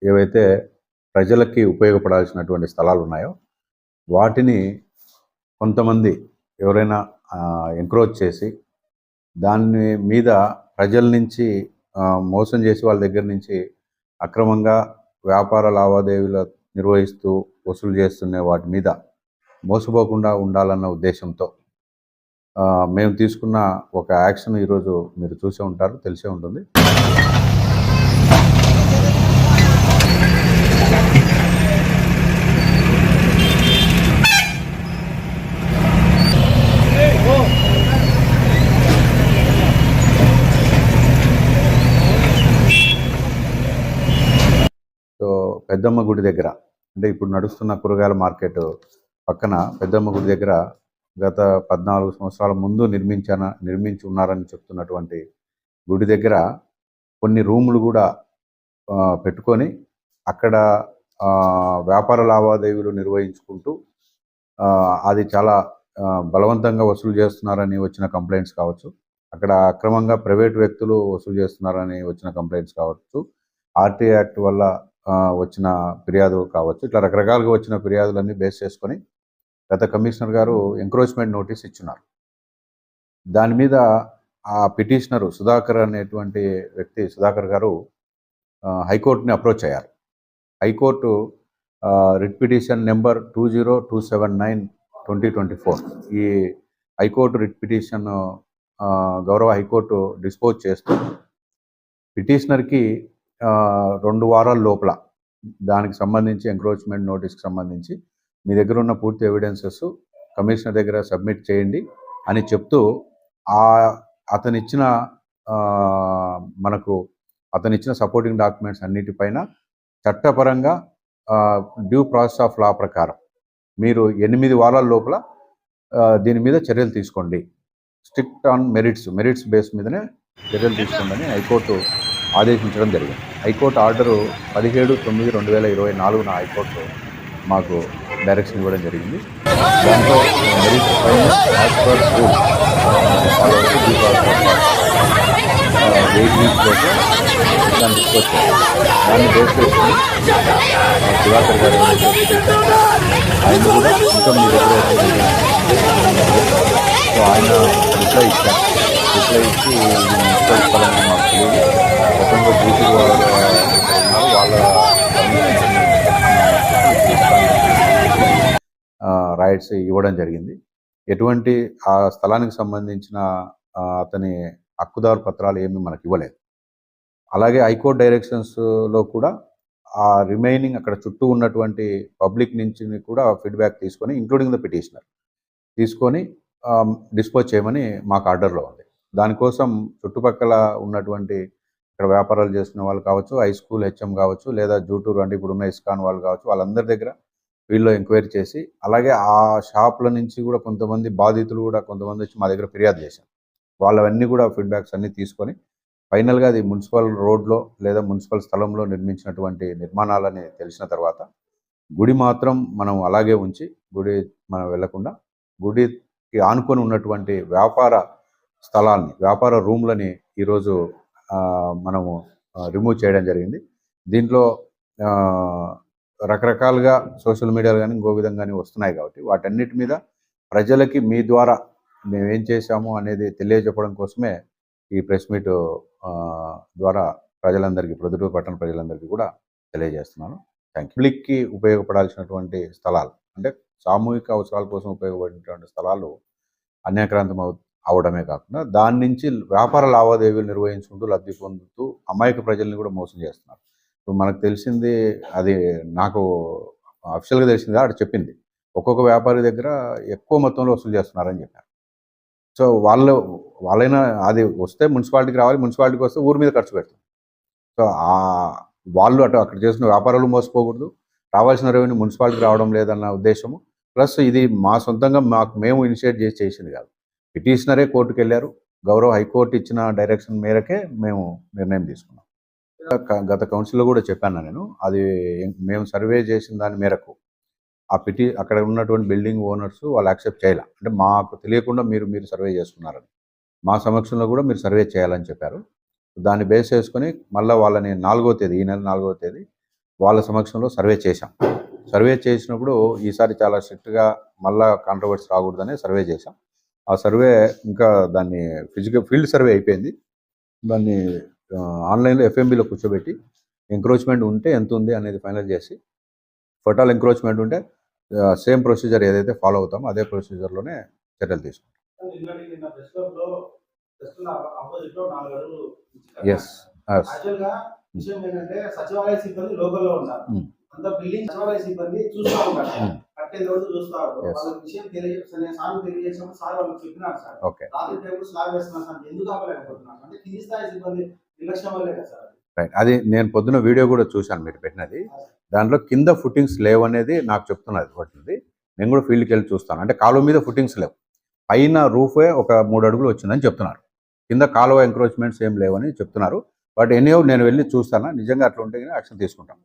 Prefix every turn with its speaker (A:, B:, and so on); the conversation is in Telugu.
A: ఏవైతే ప్రజలకి ఉపయోగపడాల్సినటువంటి స్థలాలు ఉన్నాయో వాటిని కొంతమంది ఎవరైనా ఎంక్రోచ్ చేసి దాని మీద ప్రజల నుంచి మోసం చేసి వాళ్ళ దగ్గర నుంచి అక్రమంగా వ్యాపార లావాదేవీలు నిర్వహిస్తూ వసూలు చేస్తున్న వాటి మీద మోసపోకుండా ఉండాలన్న ఉద్దేశంతో మేము తీసుకున్న ఒక యాక్షన్ ఈరోజు మీరు చూసే ఉంటారు, తెలిసే ఉంటుంది. సో పెద్దమ్మ గుడి దగ్గర, అంటే ఇప్పుడు నడుస్తున్న కూరగాయల మార్కెట్ పక్కన పెద్దమ్మ గుడి దగ్గర గత 14 సంవత్సరాల ముందు నిర్మించి ఉన్నారని చెప్తున్నటువంటి గుడి దగ్గర కొన్ని రూములు కూడా పెట్టుకొని అక్కడ వ్యాపార లావాదేవీలు నిర్వహించుకుంటూ అది చాలా బలవంతంగా వసూలు చేస్తున్నారని వచ్చిన కంప్లైంట్స్ కావచ్చు, అక్కడ అక్రమంగా ప్రైవేట్ వ్యక్తులు వసూలు చేస్తున్నారని వచ్చిన కంప్లైంట్స్ కావచ్చు, ఆర్టీ యాక్ట్ వల్ల వచ్చిన ఫిర్యాదు కావచ్చు, ఇట్లా రకరకాలుగా వచ్చిన ఫిర్యాదులన్నీ బేస్ చేసుకొని గత కమిషనర్ గారు ఎంక్రోచ్మెంట్ నోటీస్ ఇచ్చున్నారు. దాని మీద ఆ పిటిషనరు సుధాకర్ అనేటువంటి వ్యక్తి, సుధాకర్ గారు హైకోర్టుని అప్రోచ్ అయ్యారు. హైకోర్టు రిట్ పిటిషన్ నెంబర్ 20279/2024 ఈ హైకోర్టు రిట్ పిటిషన్ గౌరవ హైకోర్టు డిస్పోజ్ చేస్తూ పిటిషనర్కి 2 వారాల లోపల దానికి సంబంధించి ఎంక్రోచ్మెంట్ నోటీస్కి సంబంధించి మీ దగ్గర ఉన్న పూర్తి ఎవిడెన్సెస్ కమిషనర్ దగ్గర సబ్మిట్ చేయండి అని చెప్తూ అతనిచ్చిన సపోర్టింగ్ డాక్యుమెంట్స్ అన్నిటిపైన చట్టపరంగా డ్యూ ప్రాసెస్ ఆఫ్ లా ప్రకారం మీరు 8 వారాల లోపల దీని మీద చర్యలు తీసుకోండి, స్ట్రిక్ట్ ఆన్ మెరిట్స్ బేస్ మీదనే చర్యలు తీసుకోండి అని హైకోర్టు ఆదేశించడం జరిగింది. హైకోర్టు ఆర్డరు 17/9/2024 హైకోర్టు మాకు డైరెక్షన్ ఇవ్వడం జరిగింది. దాంట్లో మెరిట్స్ పైన యాజ్ పర్ రూల్ 8 వీక్స్ లోపు దాన్ని తీసుకొచ్చారు. దాన్ని బేస్ చేసుకుని సుధాకర్ గారు ఆయన కూడా ఇంకా మీ దగ్గర సో ఆయన రిప్లై ఇచ్చారు. రిప్లై ఇచ్చి మున్సిపల్ స్థలంగా మాకు తెలియదు, గతంలో డ్యూటీ వాళ్ళ రైట్స్ ఇవ్వడం జరిగింది. ఎటువంటి ఆ స్థలానికి సంబంధించిన అతని హక్కుదారు పత్రాలు ఏమీ మనకు ఇవ్వలేదు. అలాగే హైకోర్టు డైరెక్షన్స్లో కూడా ఆ రిమైనింగ్ అక్కడ చుట్టూ ఉన్నటువంటి పబ్లిక్ నుంచి కూడా ఫీడ్బ్యాక్ తీసుకొని ఇంక్లూడింగ్ ద పిటిషనర్ తీసుకొని డిస్పోజ్ చేయమని మాకు ఆర్డర్లో ఉంది. దానికోసం చుట్టుపక్కల ఉన్నటువంటి ఇక్కడ వ్యాపారాలు చేస్తున్న వాళ్ళు కావచ్చు, హై స్కూల్ హెచ్ఎం కావచ్చు, లేదా జూటూరు అంటే ఇప్పుడున్న ఇస్కాన్ వాళ్ళు కావచ్చు, వాళ్ళందరి దగ్గర వీళ్ళు ఎంక్వైరీ చేసి, అలాగే ఆ షాపుల నుంచి కూడా కొంతమంది బాధితులు కూడా కొంతమంది వచ్చి మా దగ్గర ఫిర్యాదు చేశారు. వాళ్ళవన్నీ కూడా ఫీడ్బ్యాక్స్ అన్నీ తీసుకొని ఫైనల్గా అది మున్సిపల్ రోడ్లో లేదా మున్సిపల్ స్థలంలో నిర్మించినటువంటి నిర్మాణాలని తెలిసిన తర్వాత గుడి మాత్రం మనం అలాగే ఉంచి గుడి మనం వెళ్లకుండా గుడికి ఆనుకొని ఉన్నటువంటి వ్యాపార స్థలాల్ని, వ్యాపార రూమ్లని ఈరోజు మనము రిమూవ్ చేయడం జరిగింది. దీంట్లో రకరకాలుగా సోషల్ మీడియాలో కానీ ఇంకో విధంగా కానీ వస్తున్నాయి కాబట్టి వాటన్నిటి మీద ప్రజలకి మీ ద్వారా మేమేం చేశాము అనేది తెలియజెప్పడం కోసమే ఈ ప్రెస్ మీట్ ద్వారా ప్రజలందరికీ, ప్రొద్దుటూరు పట్టణ ప్రజలందరికీ కూడా తెలియజేస్తున్నాను. Thank you. పబ్లిక్కి ఉపయోగపడాల్సినటువంటి స్థలాలు, అంటే సామూహిక అవసరాల కోసం ఉపయోగపడేటువంటి స్థలాలు అన్యాక్రాంతం అవడమే కాకుండా దాని నుంచి వ్యాపార లావాదేవీలు నిర్వహించుకుంటూ లబ్ధి పొందుతూ అమాయక ప్రజల్ని కూడా మోసం చేస్తున్నారు. ఇప్పుడు మనకు తెలిసింది, అది నాకు అఫిషియల్గా తెలిసింది, అక్కడ చెప్పింది ఒక్కొక్క వ్యాపారి దగ్గర ఎక్కువ మొత్తంలో వసూలు చేస్తున్నారని చెప్పారు. సో వాళ్ళైనా అది వస్తే మున్సిపాలిటీకి రావాలి, మున్సిపాలిటీకి వస్తే ఊరి మీద ఖర్చు పెడతారు. సో వాళ్ళు అక్కడ చేసిన వ్యాపారాలు మోసపోకూడదు, రావాల్సిన రెవెన్యూ మున్సిపాలిటీకి రావడం లేదన్న ఉద్దేశము. ప్లస్ ఇది మా సొంతంగా మేము ఇనిషియేట్ చేసింది కాదు. పిటిషనరే కోర్టుకు వెళ్ళారు. గౌరవ హైకోర్టు ఇచ్చిన డైరెక్షన్ మేరకే మేము నిర్ణయం తీసుకున్నాం. గత కౌన్సిల్లో కూడా చెప్పాను నేను, అది మేము సర్వే చేసిన దాని మేరకు అక్కడ ఉన్నటువంటి బిల్డింగ్ ఓనర్స్ వాళ్ళు యాక్సెప్ట్ చేయాలి. అంటే మాకు తెలియకుండా మీరు సర్వే చేసుకున్నారని, మా సమక్షంలో కూడా మీరు సర్వే చేయాలని చెప్పారు. దాన్ని బేస్ చేసుకొని మళ్ళీ వాళ్ళని 4వ తేదీ, ఈ నెల 4వ తేదీ వాళ్ళ సమక్షంలో సర్వే చేశాం. సర్వే చేసినప్పుడు ఈసారి చాలా స్ట్రిక్ట్గా మళ్ళా కాంట్రవర్సీ రాకూడదని సర్వే చేశాం. ఆ సర్వే ఇంకా దాన్ని ఫీల్డ్ సర్వే అయిపోయింది. దాన్ని ఆన్లైన్లో ఎఫ్ఎంబిలో కూర్చోబెట్టి ఎంక్రోచ్మెంట్ ఉంటే ఎంత ఉంది అనేది ఫైనల్ చేసి, ఫోటోల్ ఎంక్రోచ్మెంట్ ఉంటే సేమ్ ప్రొసీజర్ ఏదైతే ఫాలో అవుతామో అదే ప్రొసీజర్లోనే చర్యలు తీసుకుంటాం. ఎస్
B: విషయం ఏంటంటే సచివాలయ సిబ్బంది లోకల్లో ఉన్నారు. అంత బిల్డింగ్ సచివాలయ సిబ్బంది చూస్తూ ఉంటారు, కట్టే రోజు చూస్తారు. వాళ్ళకి విషయం తెలియజేసినప్పుడు సార్ వాళ్ళకి చెప్పినారు సార్, రాత్రి టైంలో స్లాబ్ వేస్తున్నారు సార్, ఎందుకు ఆపలేకపోతున్నారు అంటే కింది స్థాయి సిబ్బంది నిర్లక్ష్యం వల్లే కదా సార్.
A: రైట్, అది నేను పొద్దున వీడియో కూడా చూశాను మీరు పెట్టినది. దాంట్లో కింద ఫుటింగ్స్ లేవనేది నాకు చెప్తున్నది వాటిది. నేను కూడా ఫీల్డ్కి వెళ్ళి చూస్తాను. అంటే కాలువ మీద ఫుటింగ్స్ లేవు, పైన రూఫే ఒక 3 అడుగులు వచ్చిందని చెప్తున్నారు. కింద కాలువ ఎంక్రోచ్మెంట్స్ ఏం లేవని చెప్తున్నారు. బట్ ఎనీహౌ నేను వెళ్ళి చూస్తాను, నిజంగా అట్లా ఉంటే యాక్షన్ తీసుకుంటాం.